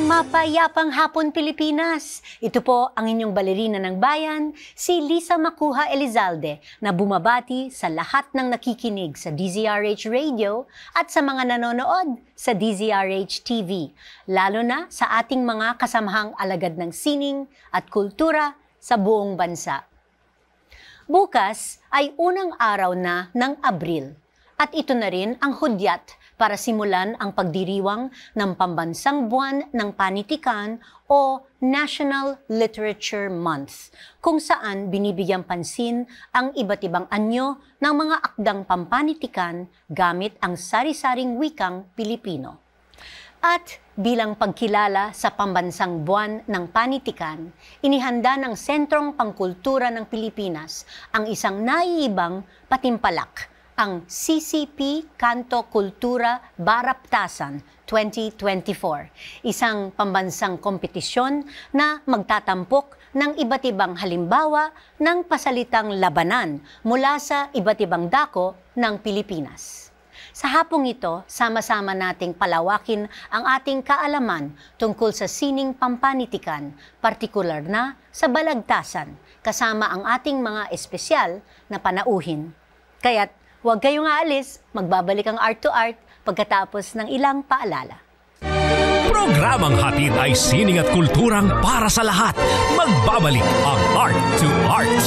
Mapayapang hapon, Pilipinas! Ito po ang inyong balerina ng bayan, si Lisa Macuja Elizalde, na bumabati sa lahat ng nakikinig sa DZRH Radio at sa mga nanonood sa DZRH TV, lalo na sa ating mga kasamahang alagad ng sining at kultura sa buong bansa. Bukas ay unang araw na ng Abril at ito na rin ang hudyat para simulan ang pagdiriwang ng Pambansang Buwan ng Panitikan o National Literature Month, kung saan binibigyang pansin ang iba't ibang anyo ng mga akdang pampanitikan gamit ang sari-saring wikang Pilipino. At bilang pagkilala sa Pambansang Buwan ng Panitikan, inihanda ng Sentrong Pangkultura ng Pilipinas ang isang naiibang patimpalak, ang CCP Kanto Kultura Baraptasan 2024, isang pambansang kompetisyon na magtatampok ng iba't ibang halimbawa ng pasalitang labanan mula sa iba't ibang dako ng Pilipinas. Sa hapong ito, sama-sama nating palawakin ang ating kaalaman tungkol sa sining pampanitikan, partikular na sa balagtasan, kasama ang ating mga espesyal na panauhin. Kaya't huwag kayong aalis, magbabalik ang Art to Art pagkatapos ng ilang paalala. Programang hatid ay sining at kulturang para sa lahat. Magbabalik ang Art to Art.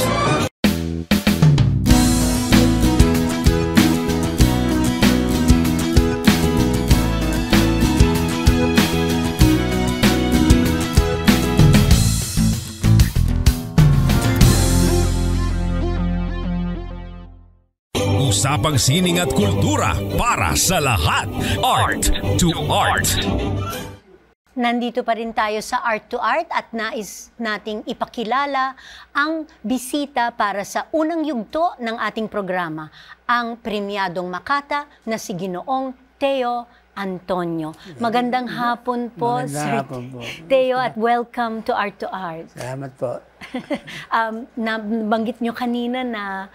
Usapang sining at kultura para sa lahat. Art to Art. Nandito pa rin tayo sa Art to Art at nais nating ipakilala ang bisita para sa unang yugto ng ating programa, ang premyadong Makata na si Ginoong Teo Antonio. Magandang hapon po, Sir Teo, at welcome to Art to Art. Salamat po. Nabanggit nyo kanina na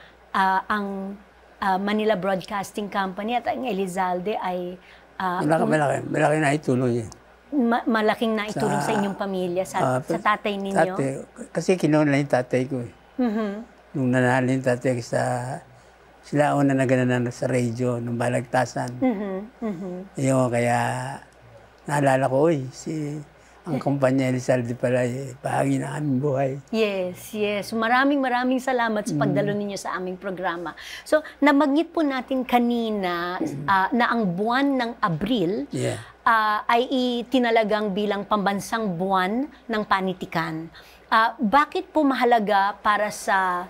ang Manila Broadcasting Company at ang Elizalde ay malaki na itulong yan. Malaking naitulong sa inyong pamilya, sa tatay ninyo? Kasi kinuha na yung tatay ko. Nung nanalo yung tatay ko sila una na gananan sa radio, nung balagtasan. Yun, kaya naalala ko, ang kumpanya Elizalde pala, bahagi ng aming buhay. Yes, yes. Maraming salamat sa pagdalo ninyo sa aming programa. So, nabanggit po natin kanina na ang buwan ng Abril ay itinalagang bilang pambansang buwan ng panitikan. Bakit po mahalaga para sa,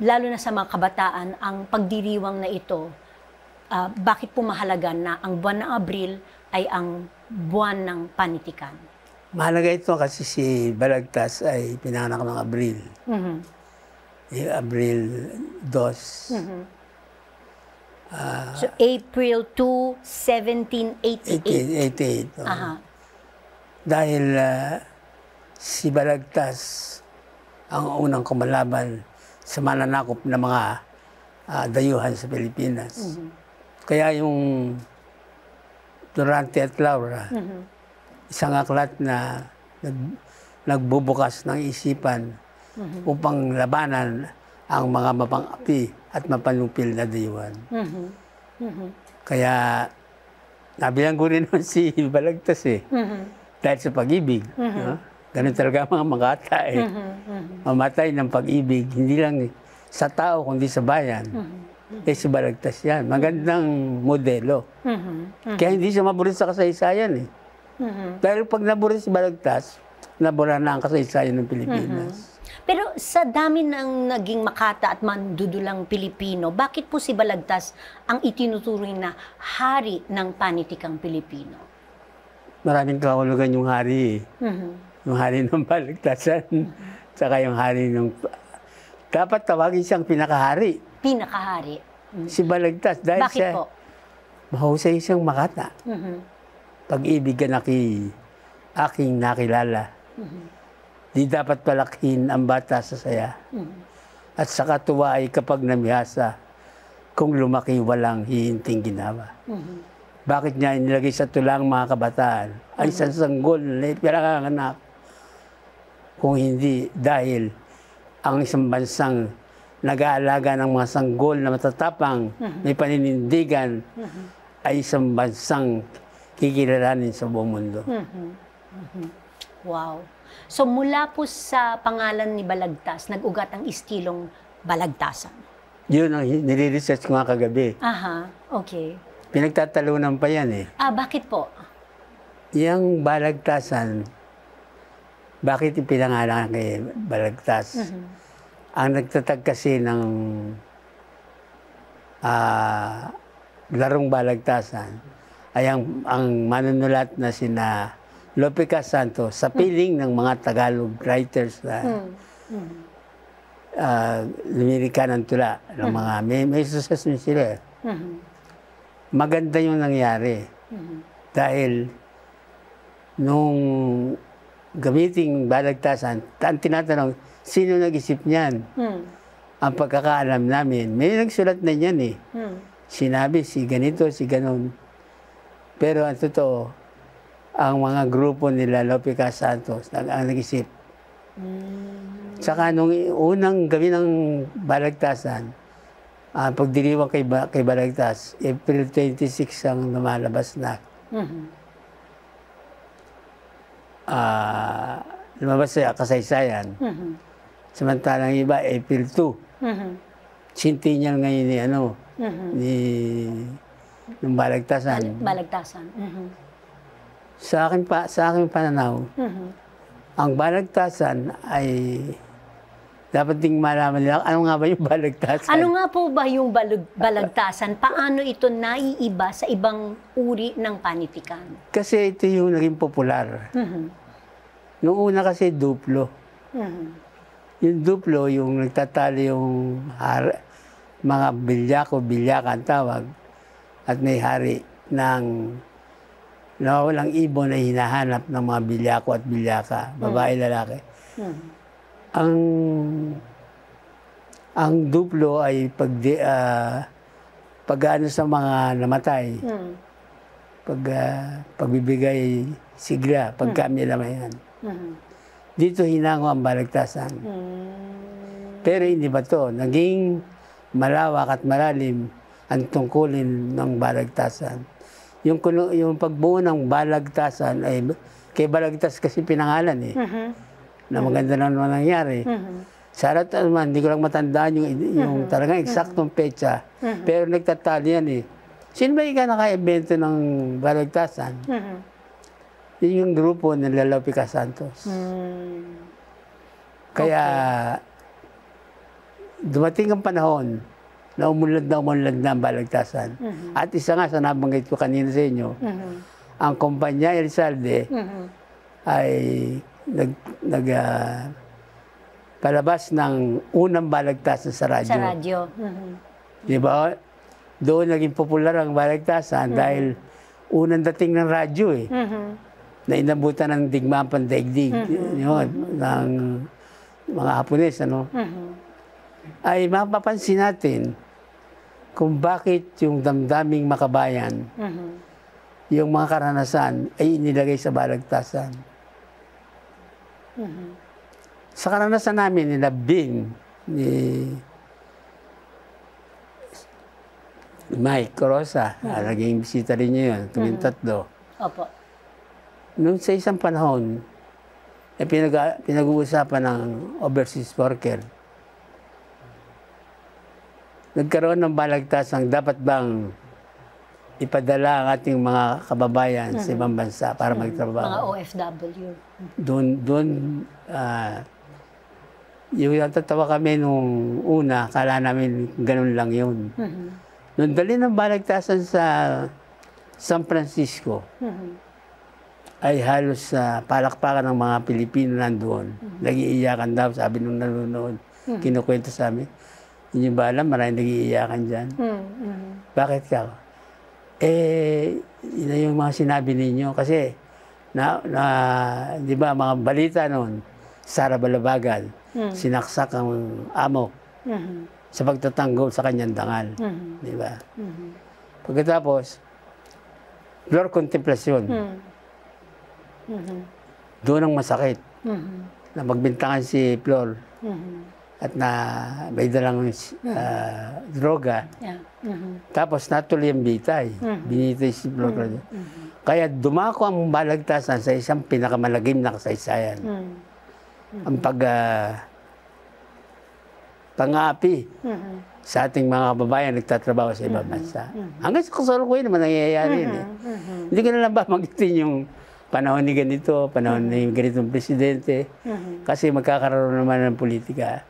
lalo na sa mga kabataan, ang pagdiriwang na ito? Bakit po mahalaga na ang buwan ng Abril ay ang buwan ng panitikan? Mahalaga ito kasi si Balagtas ay pinanganak ng Abril. Abril 2. So, April 2, 1788. 88. Dahil si Balagtas ang unang kumalaban sa mananakop ng mga dayuhan sa Pilipinas. Kaya yung Durante at Laura, isang aklat na nagbubukas ng isipan upang labanan ang mga mapang-api at mapanupil na dayuhan. Kaya nabilang ko rin naman si Balagtas dahil sa pag-ibig. Ganun talaga ang mga makata mamatay ng pag-ibig, hindi lang sa tao kundi sa bayan. Si Balagtas yan. Magandang modelo. Kaya hindi siya maburit sa kasaysayan Dahil pag naburit si Balagtas, nabura na ang kasaysayan ng Pilipinas. Pero sa dami ng naging makata at mandudulang Pilipino, bakit po si Balagtas ang itinuturing na hari ng panitikang Pilipino? Maraming kahulugan yung hari Yung hari ng Balagtasan, saka yung hari ng... Dapat tawagin siyang pinakahari. Pinakahari. Si Balagtas, dahil bakit po? Mahusay siyang makata. Pag-ibig ka aking nakilala. Di dapat palakhin ang bata sa saya. At sa katuwa ay kapag namihasa, kung lumaki walang hihinting ginawa. bakit niya inilagay sa tulang mga kabataan ay isang sanggol na pinanganganak. Kung hindi dahil ang isang bansang nag-aalaga ng mga sanggol na matatapang, may paninindigan, ay isang bansang kikilalanin sa buong mundo. Wow. So mula po sa pangalan ni Balagtas, nag-ugat ang istilong Balagtasan. Yun ang nire-research ko nga kagabi. Aha, okay. Pinagtatalunan pa yan eh. Bakit po? Yung Balagtasan, bakit ipinangalan kay Balagtas? Ang nagtatag kasi ng larong Balagtasan ay ang manunulat na sina Lope Santos sa piling ng mga Tagalog writers na lumilika ng tula ng mga may success sila. Maganda yung nangyari dahil nung gamiting Balagtasan, ang tinatanong, sino nag-isip niyan? Ang pagkakaalam namin, may nagsulat na niyan eh. Sinabi si ganito, si ganon. Pero ang totoo, ang mga grupo nila Lope Santos ang nag-isip. Saka nung unang gabi ng Balagtasan, pagdiriwang kay Balagtas, April 26 ang lumalabas na. Lumabas sa kasaysayan. Samantalang iba, April 2. Centennial ngayon ni ng Balagtasan. Balagtasan. Sa aking pananaw, ang Balagtasan ay dapat ding malaman nila ano nga ba yung Balagtasan. Ano nga po ba yung Balagtasan? Paano ito naiiba sa ibang uri ng panitikan? Kasi ito yung naging popular. Noong una kasi duplo. Yung duplo, yung nagtatali yung mga bilyaka ang tawag at may hari ng nawawalang ibon na hinahanap ng mga bilyako at bilyaka, babae, lalaki. Ang duplo ay pag-ano sa mga namatay, pagbibigay sigla, pagkamilamayan. Dito hinango ang Balagtasan. Pero hindi ba to? Naging malawak at malalim ang tungkulin ng Balagtasan. Yung pagbuo ng Balagtasan ay kay Balagtas kasi pinangalan eh. Na maganda na naman nangyari. Sarat naman, hindi ko lang matandaan yung talagang eksaktong petsa. Pero nagtatali yan eh. Sino ba yung naka-evento ng Balagtasan? Yun yung grupo ng Lope Santos. Kaya dumating ang panahon na umunlad na ang Balagtasan. At isa nga sa nabanggit ko kanina sa inyo, ang kumpanya Elizalde ay palabas ng unang Balagtasan sa radyo. Sa radyo. Di ba? Doon naging popular ang Balagtasan dahil unang dating ng radyo eh. Na inabutan ng digmaan pandaigdig yun, ng mga Hapones, ay mapapansin natin kung bakit yung damdaming makabayan, yung mga karanasan ay inilagay sa Balagtasan. Sa karanasan namin, ni Bing, ni Mike Rosa, naging bisita rin niya yun, kaming tatlo. Opo. Noong sa isang panahon, pinag-uusapan ng overseas worker. Nagkaroon ng Balagtasan, dapat bang ipadala ang ating mga kababayan sa ibang bansa para magtrabaho. Mga OFW. Doon, yung natatawa kami nung una, kala namin ganun lang yun. Nung dali ng Balagtasan sa San Francisco, ay halos palakpakan ng mga Pilipino nandoon. Nag-iiyakan daw, sabi nung nanonood. Kinukwento sa amin. Hindi ba alam, maraming nag-iiyakan dyan. Bakit ka? Yun yung mga sinabi ninyo. Kasi, di ba, mga balita noon, Sara Balabagan, sinaksak ang amo sa pagtatanggol sa kanyang dangal. Di ba? Pagkatapos, Flor Contemplacion. Doon ang masakit. Na magbintangan si Flor. At na may dalang droga. Yeah. Tapos natuloy ang bitay. Binitay si Flor. Kaya dumako ang balagtasan sa isang pinakamalagim na kasaysayan. Ang pang-aapi sa ating mga kababayan nagtatrabaho sa ibang bansa. Hanggang sa kasalukuyan naman nangyayari yun. Hindi ko na lang ba magitin yung panahon ni ganito, panahon ni ganitong presidente, kasi magkakaroon naman ng politika.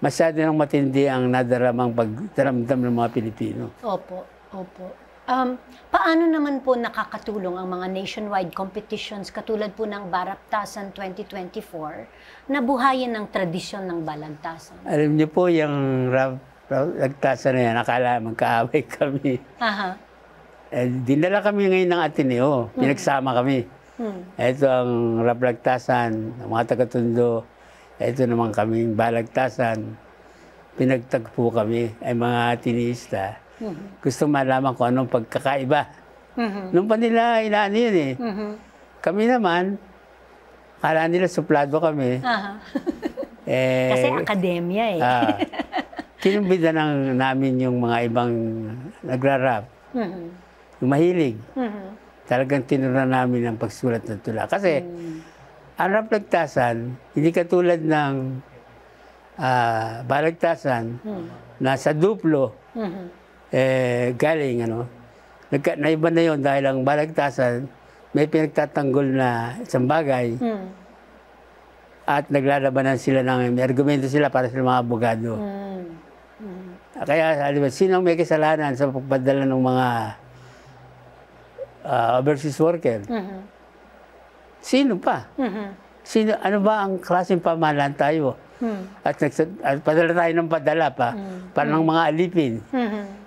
Masyado nang matindi ang nadaramang pagdaramdam ng mga Pilipino. Opo, opo. Paano naman po nakakatulong ang mga nationwide competitions katulad po ng Baraptasan 2024 na buhayin ang tradisyon ng balagtasan? Alam niyo po, yung balagtasan na yan, akala magkaaway kami. Dinala kami ngayon ng Ateneo, pinagsama kami. Ito ang Balagtasan, ang mga taga-Tondo. Ito naman kaming Balagtasan. Pinagtagpo kami ay mga Ateneista. Gusto malaman kung anong pagkakaiba. Nung pa nila inaano yun eh. Kami naman, akala nila suplado kami. Kasi akademya eh. Kinumbida namin yung mga ibang nagra-rap. Yung mahilig. Talagang tinura namin ang pagsulat ng tula. Kasi ang Balagtasan, hindi katulad ng Balagtasan na sa duplo, galing, naiba na yun dahil ang Balagtasan may pinagtatanggol na isang bagay at naglalabanan sila may argumento sila para sa mga abogado. Kaya, sino may kasalanan sa pagpadala ng mga overseas worker? Sino pa? Ano ba ang klaseng pamahalaan tayo? At padala tayo ng padala pa, para ng mga alipin.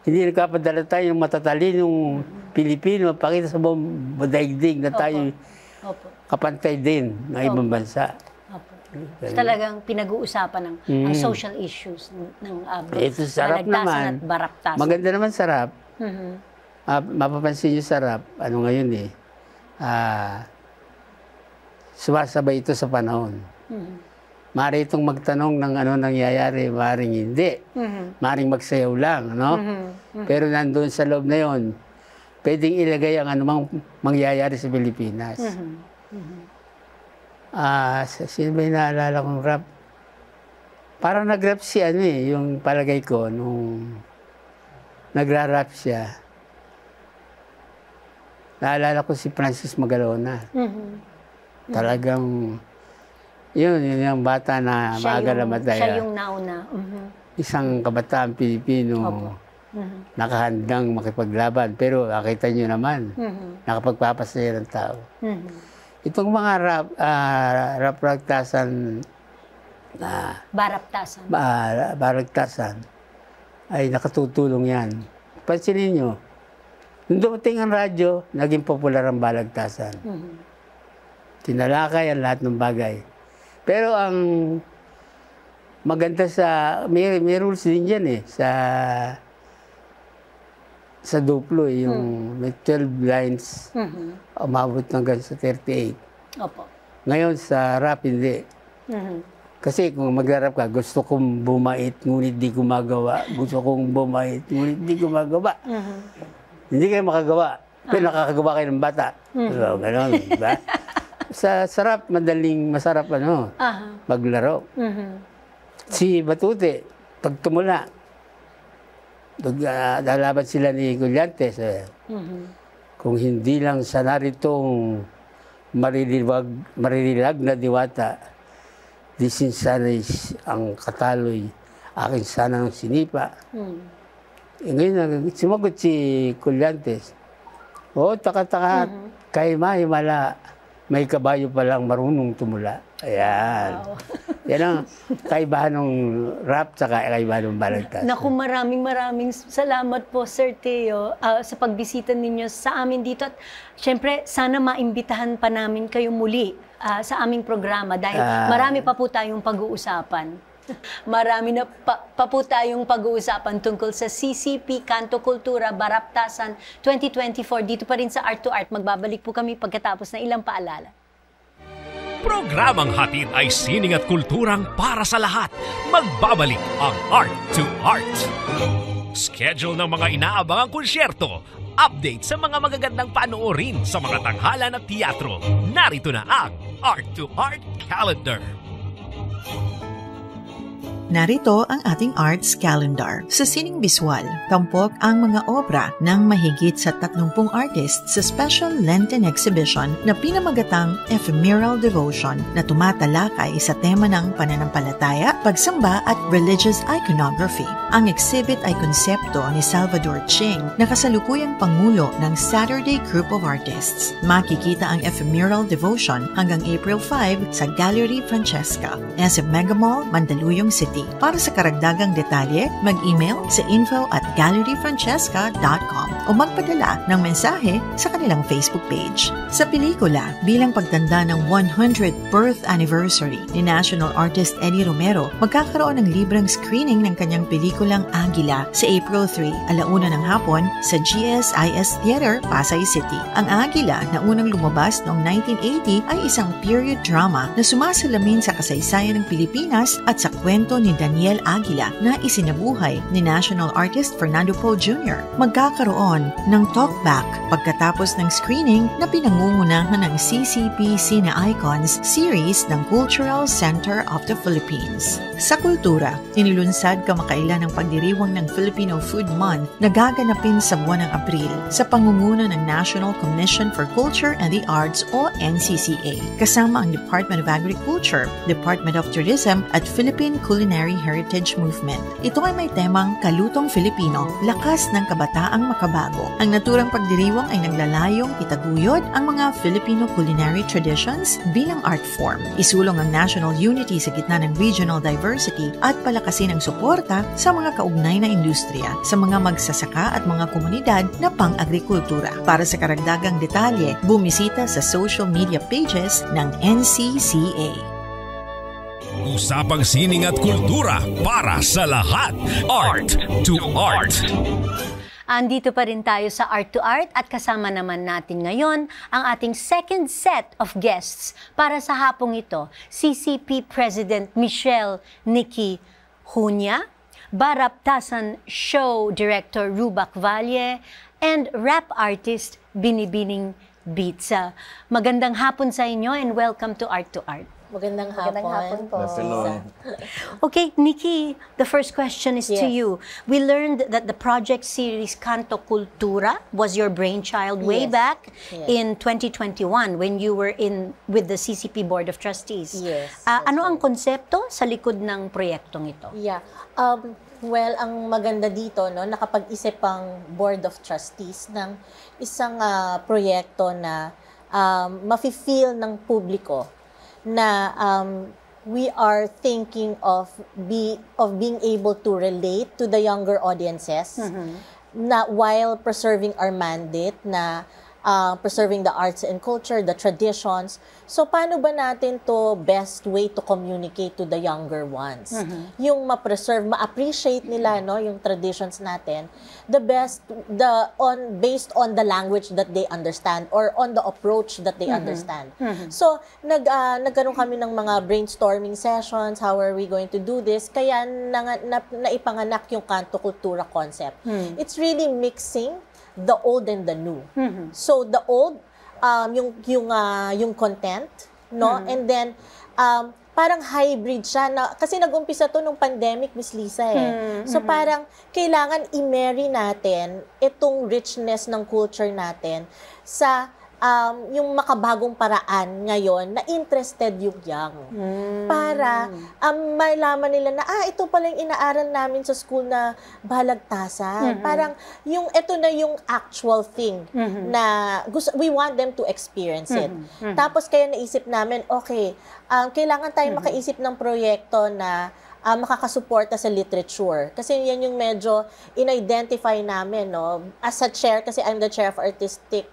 Hindi nagkapadala tayo ng matatalinong Pilipino, pakita sa buong daigdig na tayo kapantay din ng ibang bansa. Talagang pinag-uusapan ang social issues ng ito sarap naman. At Baraptasan. Maganda naman sarap. Mapapansin niyo sarap, ngayon eh, sumasabay ito sa panahon. Maaari itong magtanong ng ano nangyayari, maaaring hindi. Maaaring magsayaw lang, no? Pero nandun sa loob na yon, pwedeng ilagay ang anumang mangyayari sa Pilipinas. Sino ba yung naalala kong rap? Parang nag-rap si yung palagay ko, nung nagra-rap siya. Naalala ko si Francis Magalona. Talagang, yun yung bata na maaga namatay. Siya yung nauna. Isang kabataan Pilipino, nakahandang makipaglaban. Pero nakita nyo naman, nakapagpapasaya ng tao. Itong mga Balagtasan na Baraptasan ay nakatutulong yan. Pansinin nyo, nung dumating ang radyo, naging popular ang Balagtasan. Tinalakay ang lahat ng bagay. Pero ang maganda may rules din dyan eh, sa duplo yung may 12 lines, umabot hanggang sa 38. Opo. Ngayon sa rap, hindi. Kasi kung mag-rap ka, gusto kong bumait, ngunit di ko magawa. Gusto kong bumait, ngunit di ko magawa. Hindi kayo makagawa. Pero nakakagawa kayo ng bata. So, gano'n, diba? Sa rap, masarap maglaro. Si Batute, pag tumula, lalaban sila ni Colyantes. Kung hindi lang sa naritong maririlag na diwata, disin sana'y ang kataloy, akin sana ng sinipa. Ngayon, sumagot si Colyantes. Taka-taka, kay mahimala, may kabayo palang marunong tumula. Ayan. Wow. Yan ang kaibahan ng rap sa kaibahan ng Balagtasan. Naku, maraming salamat po, Sir Teo, sa pagbisita ninyo sa amin dito. At syempre, sana maimbitahan pa namin kayo muli sa aming programa dahil marami pa po tayong pag-uusapan. Marami na pa po tayong pag-uusapan tungkol sa CCP Kanto Kultura Baraptasan 2024 dito pa rin sa Art to Art. Magbabalik po kami pagkatapos ng ilang paalala. Programang hatid ay sining at kulturang para sa lahat. Magbabalik ang Art to Art. Schedule ng mga inaabangang konsyerto. Update sa mga magagandang panoorin sa mga tanghalan at teatro. Narito na ang Art to Art Calendar. Narito ang ating arts calendar. Sa sining biswal, tampok ang mga obra ng mahigit sa 30 artists sa special Lenten exhibition na pinamagatang Ephemeral Devotion na tumatalakay sa tema ng pananampalataya, pagsamba at religious iconography. Ang exhibit ay konsepto ni Salvador Ching na kasalukuyang pangulo ng Saturday Group of Artists. Makikita ang Ephemeral Devotion hanggang April 5 sa Gallery Francesca, SM Mega Mall, Mandaluyong City. Para sa karagdagang detalye, mag-email sa info@galleryfrancesca.com o magpadala ng mensahe sa kanilang Facebook page. Sa pelikula, bilang pagtanda ng 100th birth anniversary ni National Artist Eddie Romero, magkakaroon ng libreng screening ng kanyang pelikulang Agila sa April 3, 1:00 ng hapon sa GSIS Theater, Pasay City. Ang Agila na unang lumabas noong 1980 ay isang period drama na sumasalamin sa kasaysayan ng Pilipinas at sa kwento ni Daniel Aguila na isinabuhay ni National Artist Fernando Poe Jr. Magkakaroon ng talkback pagkatapos ng screening na pinangungunahan ng CCP Cine Icons series ng Cultural Center of the Philippines. Sa kultura, inilunsad kamakailan ang pagdiriwang ng Filipino Food Month na gaganapin sa buwan ng Abril sa pangunguna ng National Commission for Culture and the Arts o NCCA, kasama ang Department of Agriculture, Department of Tourism at Philippine Culinary Heritage Movement. Ito ay may temang Kalutong Filipino, Lakas ng Kabataang Makabago. Ang naturang pagdiriwang ay naglalayong itaguyod ang mga Filipino culinary traditions bilang art form. Isulong ang national unity sa gitna ng regional diversity at palakasin ang suporta sa mga kaugnay na industriya, sa mga magsasaka at mga komunidad na pang-agrikultura. Para sa karagdagang detalye, bumisita sa social media pages ng NCCA. Usapang sining at kultura para sa lahat. Art to Art. Andito pa rin tayo sa Art to Art at kasama naman natin ngayon ang ating second set of guests para sa hapong ito. CCP President Michelle Nikki Hunya, Baraptasan Show Director Rubac Valle, and rap artist Binibining Beats. Magandang hapon sa inyo and welcome to Art to Art. Magandang hapon po. Okay, Nikki, the first question is to you. We learned that the project series Kanto Kultura was your brainchild way back in 2021 when you were with the CCP Board of Trustees. Yes. Ano ang konsepto sa likod ng proyektong ito? Yeah. Well, ang maganda dito, no, nakapag-isip ang Board of Trustees ng isang proyekto na mafe-feel ng publiko na we are thinking of being able to relate to the younger audiences na while preserving our mandate na preserving the arts and culture, the traditions. So, paano ba natin to best way to communicate to the younger ones? Yung ma-preserve, ma-appreciate nila, no, yung traditions natin, based on the language that they understand or on the approach that they understand. So, nagkaroon kami ng mga brainstorming sessions, how are we going to do this? Kaya naipanganak yung Kanto Kultura concept. It's really mixing the old and the new. So the old, yung content, no, and then parang hybrid siya na kasi nag-umpisa to nung pandemic, Miss Lisa So parang kailangan i-marry natin itong richness ng culture natin sa yung makabagong paraan ngayon na interested yung young. Para malaman nila na, ito pala yung inaaral namin sa school na balagtasan. Parang ito na yung actual thing na we want them to experience it. Tapos kaya naisip namin, okay, kailangan tayo makaisip ng proyekto na makakasuporta sa literature. Kasi yan yung medyo in-identify namin, no? As a chair, kasi I'm the chair of artistic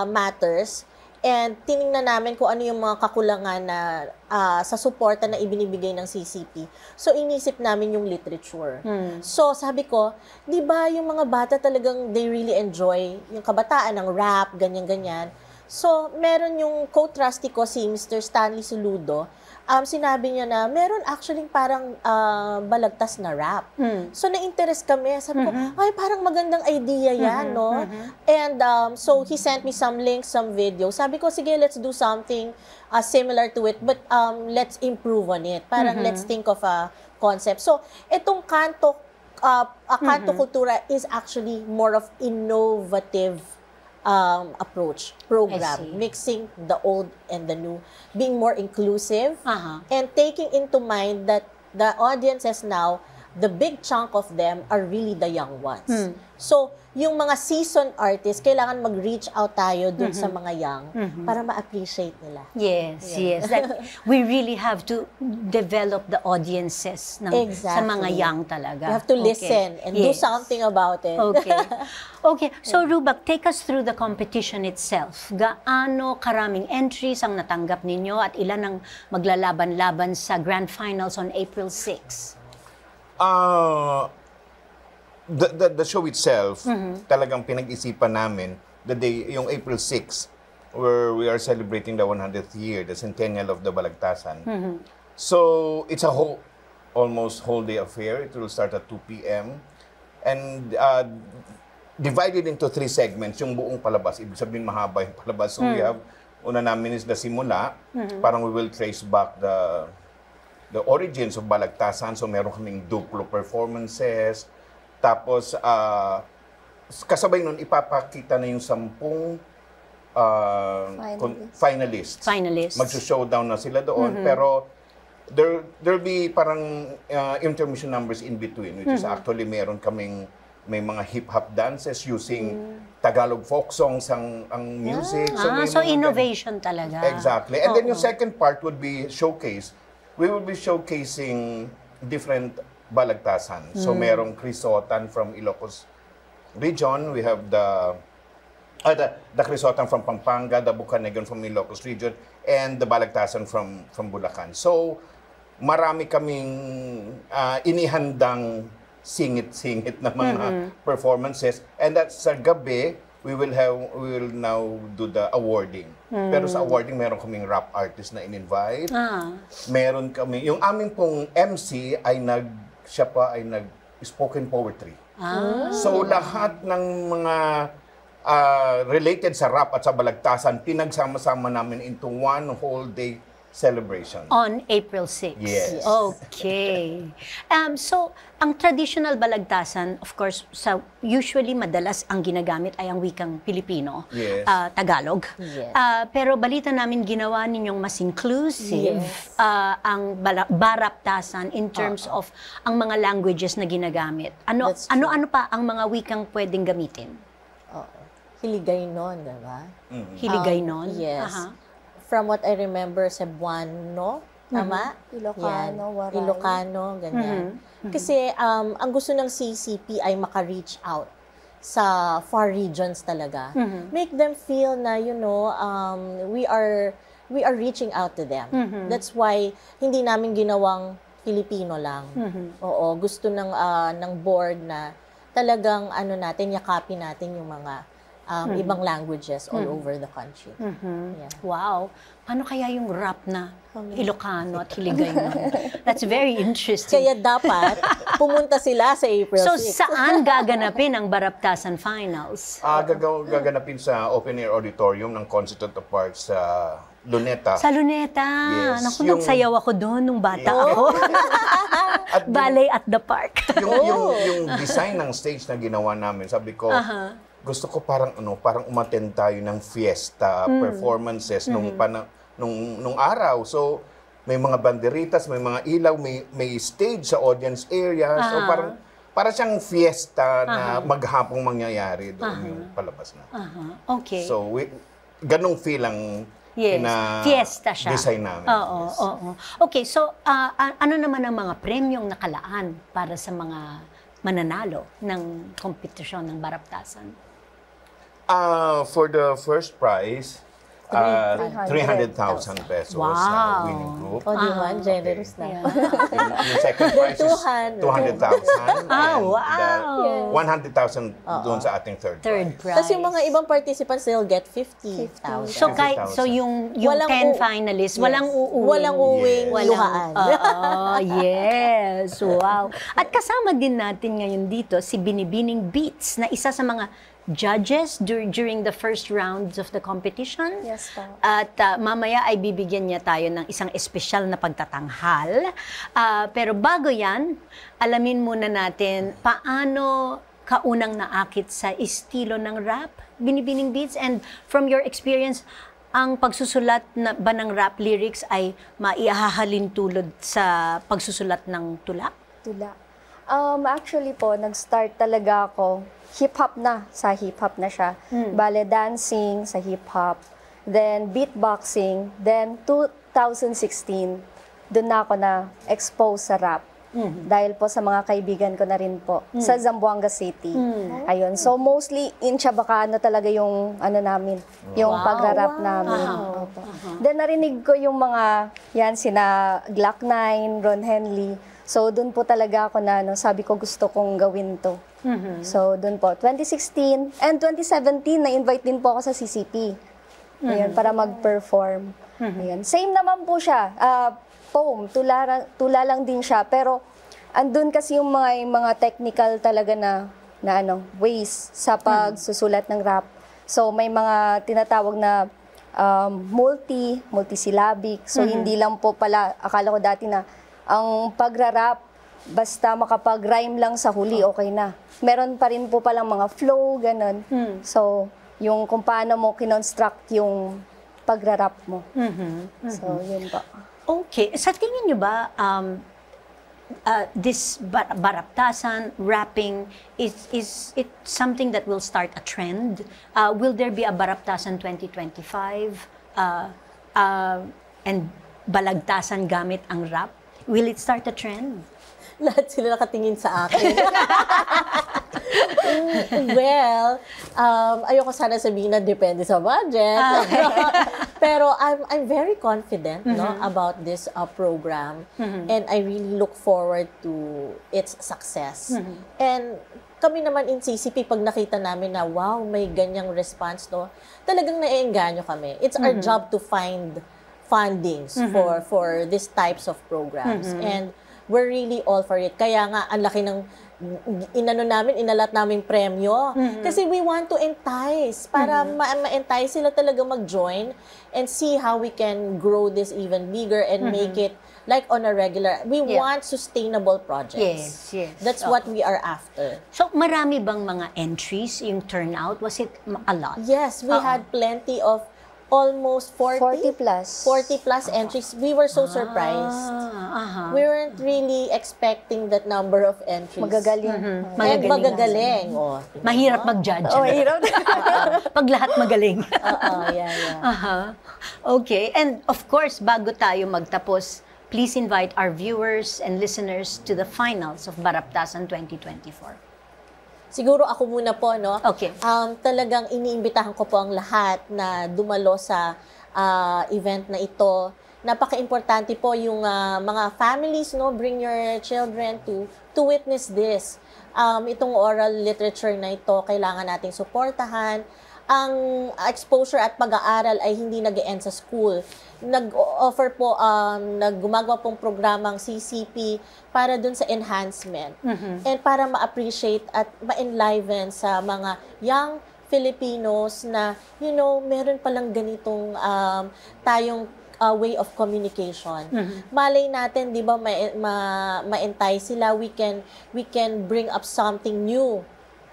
matters, And tiningnan namin kung ano yung mga kakulangan na sa suporta na ibinibigay ng CCP. So, inisip namin yung literature. So, sabi ko, di ba yung mga bata talagang they really enjoy yung kabataan ng rap, ganyan-ganyan. So, meron yung co-trustee ko, si Mr. Stanley Suludo, sinabi niya na meron actually parang balagtas na rap. So, na-interest kami. Sabi ko, ay, parang magandang idea yan, no? And so, he sent me some links, some videos. Sabi ko, sige, let's do something similar to it, but let's improve on it. Parang let's think of a concept. So, itong Kanto Kultura is actually more of innovative approach, program, mixing the old and the new, being more inclusive, and taking into mind that the audiences now, the big chunk of them are really the young ones. So, yung mga seasoned artists, kailangan mag-reach out tayo dun sa mga young para ma-appreciate nila. Yes. That we really have to develop the audiences sa mga young talaga. You have to listen and do something about it. Okay. So, Rubak, take us through the competition itself. Gaano karaming entries ang natanggap ninyo at ilan ang maglalaban-laban sa Grand Finals on April 6? The show itself, talagang pinag-isipan namin the day, yung April 6, where we are celebrating the 100th year, the centennial of the Balagtasan. So, it's a almost whole day affair. It will start at 2 p.m. And divided into 3 segments, yung buong palabas. Ibig sabihin, mahaba yung palabas. So, we have, una namin is the simula. Parang we will trace back the origins of Balagtasan. So, meron kaming duplo performances. Tapos, kasabay nun, ipapakita na yung 10 finalists. Magso-showdown na sila doon. Pero, there'll be parang intermission numbers in between, which is actually meron kaming may mga hip-hop dances using Tagalog folk songs ang music. So innovation talaga. Exactly. And then yung second part would be showcase. We will be showcasing different Balagtasan. So merong Crisotan from Ilocos region. We have the Crisotan from Pampanga, the Bucanegon from Ilocos region, and the Balagtasan from Bulacan. So marami kaming inihandang singit-singit na mga performances. And that's sa gabi, we will now do the awarding. Pero sa awarding, meron kaming rap artist na in-invite. Meron kami, yung aming pong MC siya pa ay nag-spoken poetry. So lahat ng mga related sa rap at sa Balagtasan, pinagsama-sama namin into one whole day celebration. On April 6? Yes. Okay. So, ang traditional Balagtasan, of course, usually madalas ang ginagamit ay ang wikang Pilipino, Tagalog. Yes. Pero balita namin ginawa ninyong mas inclusive ang Baraptasan in terms of ang mga languages na ginagamit. Ano pa ang mga wikang pwedeng gamitin? Hiligaynon, diba? Hiligaynon? Yes. From what I remember, Cebuano, tama? Ilocano, Waray. Ilocano, ganyan. Kasi ang gusto ng CCP ay maka-reach out sa far regions talaga. Make them feel na, we are reaching out to them. That's why hindi namin ginawang Filipino lang. Oo, gusto ng board na talagang yakapin natin yung mga ibang languages all over the country. Yeah. Wow. Paano kaya yung rap na Ilocano at Hiligaynon? That's very interesting. Kaya dapat pumunta sila sa April 6. So, saan gaganapin ang Baraptasan Finals? Gaganapin sa Open Air Auditorium ng Constitute of Arts sa Luneta. Sa Luneta. Yes. Naku, nagsayaw ako doon nung bata ako. Ballet at the Park. yung design ng stage na ginawa namin, sabi ko, gusto ko parang umattend tayo ng fiesta performances nung araw. So may mga banderitas, may mga ilaw, may stage sa audience area. So para siyang fiesta na maghapong mangyayari doon yung palabas na. Okay. So ganong feel ang fiesta siya. Design namin. Oo. Okay, so ano naman ang mga premyong nakalaan para sa mga mananalo ng kompetisyon ng Baraptasan? For the first prize, 300,000 pesos Wow. winning group. O, di ba? Generous na. Yung second prize is 200,000. wow. And 100,000 doon sa ating third prize. prize. Tapos yung mga ibang participants, they'll get 50,000. So, so yung Walang 10 finalists, walang uuwi. Walang uwing luhaan. Yes. Wow. At kasama din natin ngayon dito si Binibining Beats na isa sa mga judges during the first rounds of the competition. Yes, po. At mamaya ay bibigyan niya tayo ng isang espesyal na pagtatanghal. Pero bago yan, alamin muna natin paano kaunang naakit sa estilo ng rap, Binibining Beats, and from your experience, ang pagsusulat ba ng rap lyrics ay maihahalin tulad sa pagsusulat ng tula? Tula. Actually po, nag-start talaga ako, hip-hop na, sa hip-hop na siya. Bale dancing sa hip-hop, then beatboxing, then 2016, doon na ako na-expose sa rap. Dahil po sa mga kaibigan ko na rin po, sa Zamboanga City. Ayun, so mostly in Chabacano talaga yung ano namin, yung pagrarap namin. Opo. Then narinig ko yung mga, yan, sina Glock 9, Ron Henley. So doon po talaga ako na, sabi ko gusto kong gawin to. So doon po, 2016 and 2017, na-invite din po ako sa CCP. Ayun, para mag-perform. Ayun. Same naman po siya. Poem, tula lang din siya, pero andun kasi yung mga technical talaga na ways sa pagsusulat ng rap. So may mga tinatawag na multisyllabic. So hindi lang po pala, akala ko dati na ang pagrarap basta makapag-rhyme lang sa huli, okay na. Meron pa rin po palang mga flow, ganun. So yung kung paano mo kinonstruct yung pagrarap mo. So yun po. Okay. Sa tingin niyo ba, this baraptasan, rapping, is it something that will start a trend? Will there be a baraptasan 2025? And balagtasan gamit ang rap? Will it start a trend? Lahat sila nakatingin sa akin. Well, ayoko sana sabihin na depende sa budget. Pero I'm very confident about this program. And I really look forward to its success. And kami naman in CCP, pag nakita namin na, wow, may ganyang response, talagang naiengganyo kami. It's our job to find fundings for these types of programs. And we're really all for it. Kaya nga, ang laki ng inalat naming premyo. Kasi we want to entice, para ma-entice sila talaga mag-join and see how we can grow this even bigger and make it like on a regular. We want sustainable projects. Yes. That's what we are after. So, marami bang mga entries yung turnout? Was it a lot? Yes, we had plenty of almost 40 plus entries. We were so surprised. We weren't really expecting that number of entries. Magagaling. Magagaling. Mahirap mag-judge. Mahirap. Pag lahat magaling. Yeah. Okay. And of course, bago tayo magtapos, please invite our viewers and listeners to the finals of Baraptasan 2024. Siguro ako muna po, no? Okay. Talagang iniimbitahan ko po ang lahat na dumalo sa event na ito. Napaka-importante po yung mga families, no? Bring your children to witness this. Itong oral literature na ito, kailangan nating suportahan. Ang exposure at pag-aaral ay hindi nag-e-end sa school. Nag-offer po, gumagawa pong programang CCP para dun sa enhancement. And para ma-appreciate at ma-enliven sa mga young Filipinos na, meron palang ganitong tayong way of communication. Malay natin, di ba, ma-entice sila. We can bring up something new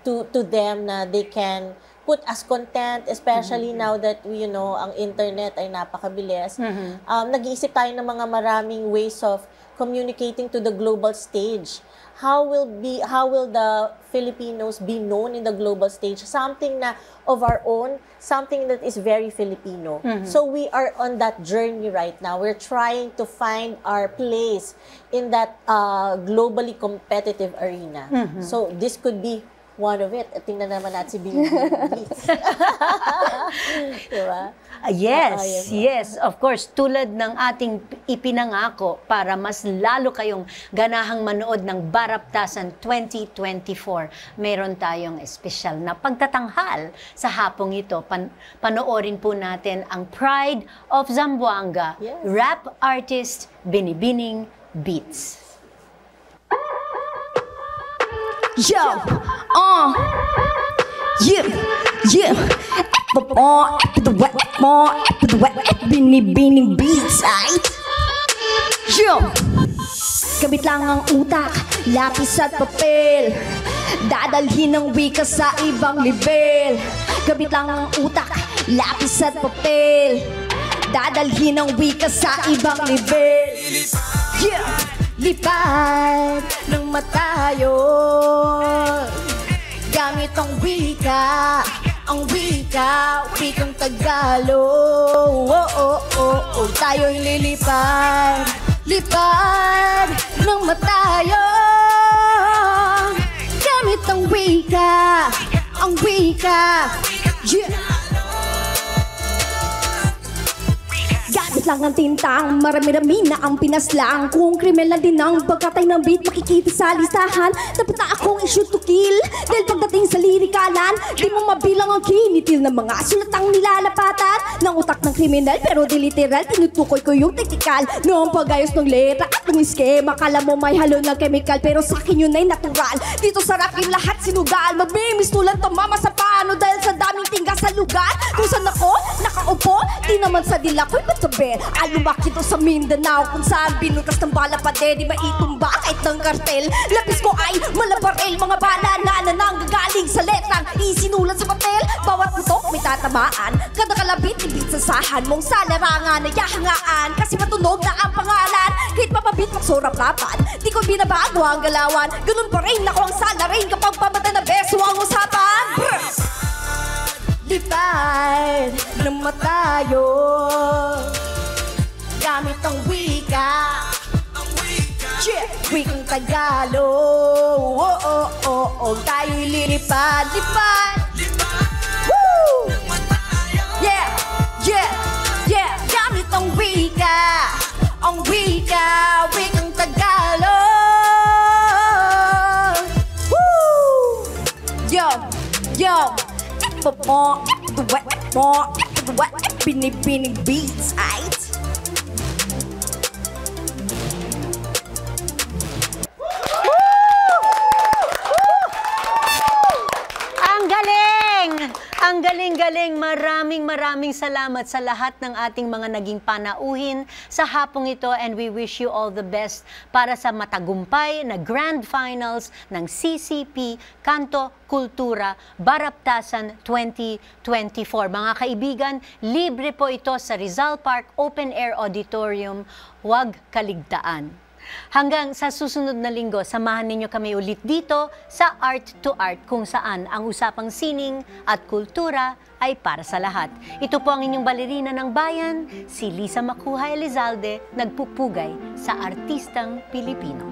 to them na they can put as content, especially now that ang internet ay napakabilis. Nag-iisip tayo ng mga maraming ways of communicating to the global stage. How will the Filipinos be known in the global stage? Something na of our own, something that is very Filipino. So we are on that journey right now. We're trying to find our place in that globally competitive arena. So this could be one of it. At tingnan naman natin si Bing Beats. Diba? Yes. Of course, tulad ng ating ipinangako para mas lalo kayong ganahang manood ng Baraptasan 2024. Meron tayong espesyal na pagtatanghal sa hapong ito. Panoorin po natin ang Pride of Zamboanga, Yes. rap artist Binibining Beats. Yeah, Binibining Beats, ay. Kabit lang ang utak, lapis at papel, dadalhin ang wika sa ibang level. Kabit lang ang utak, lapis at papel, dadalhin ang wika sa ibang level. Yeah! Lipad ng matayo gamit ang wika, wikang Tagalog. Tayo'y lilipad, lipad ng matayo gamit ang wika, yeah. Gamit lang ang tintang, marami-rami na ang pinaslang. Kung krimen lang din ang pagkatay ng beat, makikita sa listahan. Dapat na akong i-shoot to kill, dahil pagdating sa lirikalan, di mo mabilang ang kinitil ng mga sulatang nilalapatan ng utak ng kriminal. Pero di literal, tinutukoy ko yung teknikal noong pag-ayos ng letra at ng iskema. Kala mo may halo ng chemical, pero sa akin yun ay natural. Dito sa rap yung lahat sinugal, magmimis tulang tumama sa paano dahil sa daming tingga sa lugar. Kung saan ako nakaupo, di naman sa dila ko'y pataber. Alumaki to sa Mindanao, kung saan binutas ng bala pa di maitumba kahit ng kartel. Lapis ko ay malabarel, mga bala na nanggagaling sa letrang isinulat sa papel. Bawat putok may tatamaan, kada kalabit ibig sa sahan mong sa larangan na yahangaan. Kasi matunog na ang pangalan, kahit mapabit magsurap-rapan, di ko binabago ang galawan. Ganun pa rin ako ang salarin kapag pamatay na beso ang usapan. Lipad ng matayo gamit ang wika, yeah, wikang Tagalog. Tayo'y lilipad, lipad. Woo! Yeah, gamit ang wika, wikang Tagalog. Woo! Yo, Binibining Beats, right? Ang galing-galing. Maraming salamat sa lahat ng ating mga naging panauhin sa hapong ito, and we wish you all the best para sa matagumpay na Grand Finals ng CCP Kanto Kultura Baraptasan 2024. Mga kaibigan, libre po ito sa Rizal Park Open Air Auditorium. Huwag kaligtaan. Hanggang sa susunod na linggo, samahan ninyo kami ulit dito sa Art to Art, kung saan ang usapang sining at kultura ay para sa lahat. Ito po ang inyong balerina ng bayan, si Lisa Macuja Elizalde, nagpupugay sa artistang Pilipino.